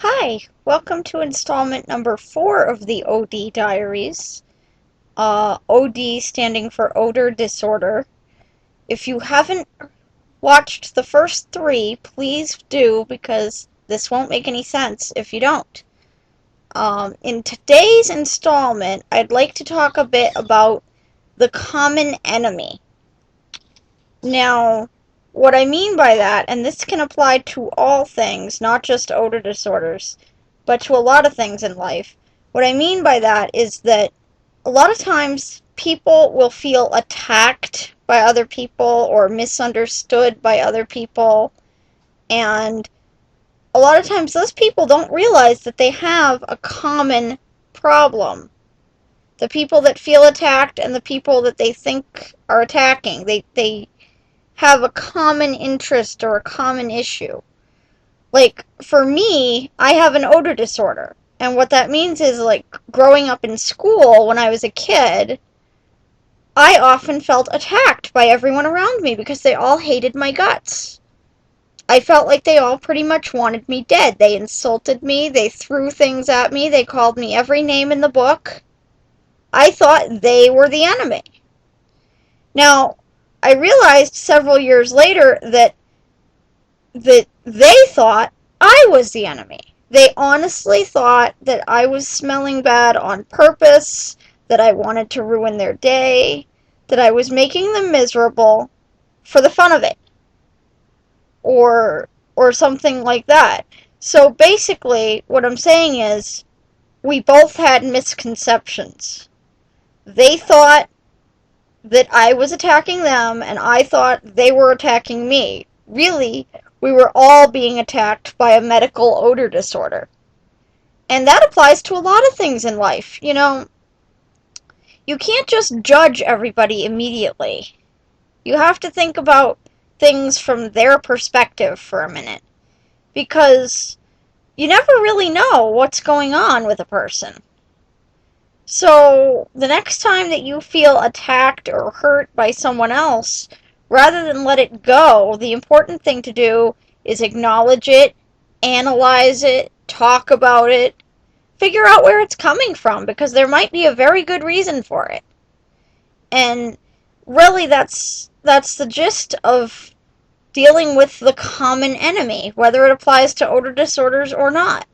Hi, welcome to installment number 4 of the OD Diaries. OD standing for odor disorder. If you haven't watched the first 3, please do, because this won't make any sense if you don't. In today's installment, I'd like to talk a bit about the common enemy. Now, what I mean by that, and this can apply to all things, not just odor disorders, but to a lot of things in life. What I mean by that is that a lot of times people will feel attacked by other people or misunderstood by other people, and a lot of times those people don't realize that they have a common problem. The people that feel attacked and the people that they think are attacking, they have a common interest or a common issue. Like, for me, I have an odor disorder. And what that means is, like, growing up in school when I was a kid, I often felt attacked by everyone around me because they all hated my guts. I felt like they all pretty much wanted me dead. They insulted me, they threw things at me, they called me every name in the book. I thought they were the enemy. Now, I realized several years later that they thought I was the enemy. They honestly thought that I was smelling bad on purpose, that I wanted to ruin their day, that I was making them miserable for the fun of it, or something like that. So basically, what I'm saying is, we both had misconceptions. They thought that I was attacking them, and I thought they were attacking me. Really, we were all being attacked by a medical odor disorder. And that applies to a lot of things in life. You know, you can't just judge everybody immediately. You have to think about things from their perspective for a minute. Because you never really know what's going on with a person. So, the next time that you feel attacked or hurt by someone else, rather than let it go, the important thing to do is acknowledge it, analyze it, talk about it, figure out where it's coming from, because there might be a very good reason for it. And really, that's the gist of dealing with the common enemy, whether it applies to odor disorders or not.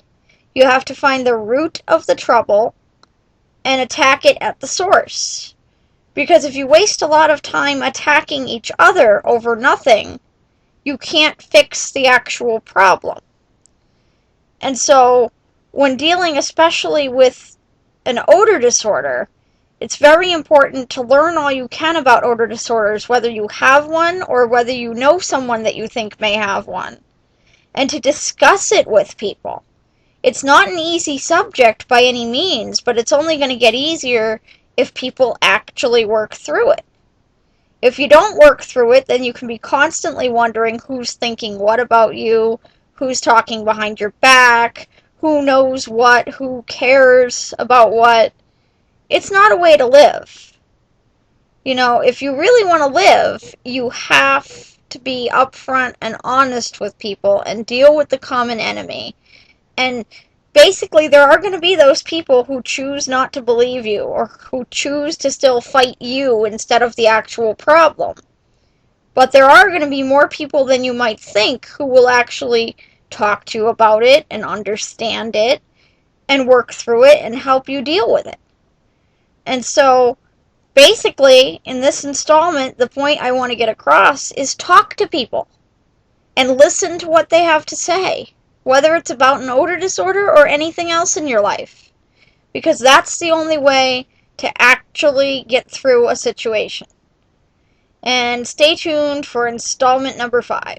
You have to find the root of the trouble and attack it at the source. Because if you waste a lot of time attacking each other over nothing, you can't fix the actual problem. And so, when dealing especially with an odor disorder, it's very important to learn all you can about odor disorders, whether you have one or whether you know someone that you think may have one, and to discuss it with people. It's not an easy subject by any means, but it's only going to get easier if people actually work through it. If you don't work through it, then you can be constantly wondering who's thinking what about you, who's talking behind your back, who knows what, who cares about what. It's not a way to live. You know, if you really want to live, you have to be upfront and honest with people and deal with the common enemy. And basically, there are going to be those people who choose not to believe you, or who choose to still fight you instead of the actual problem. But there are going to be more people than you might think who will actually talk to you about it and understand it and work through it and help you deal with it. And so, basically, in this installment, the point I want to get across is talk to people and listen to what they have to say, whether it's about an odor disorder or anything else in your life, because that's the only way to actually get through a situation. And stay tuned for installment number 5.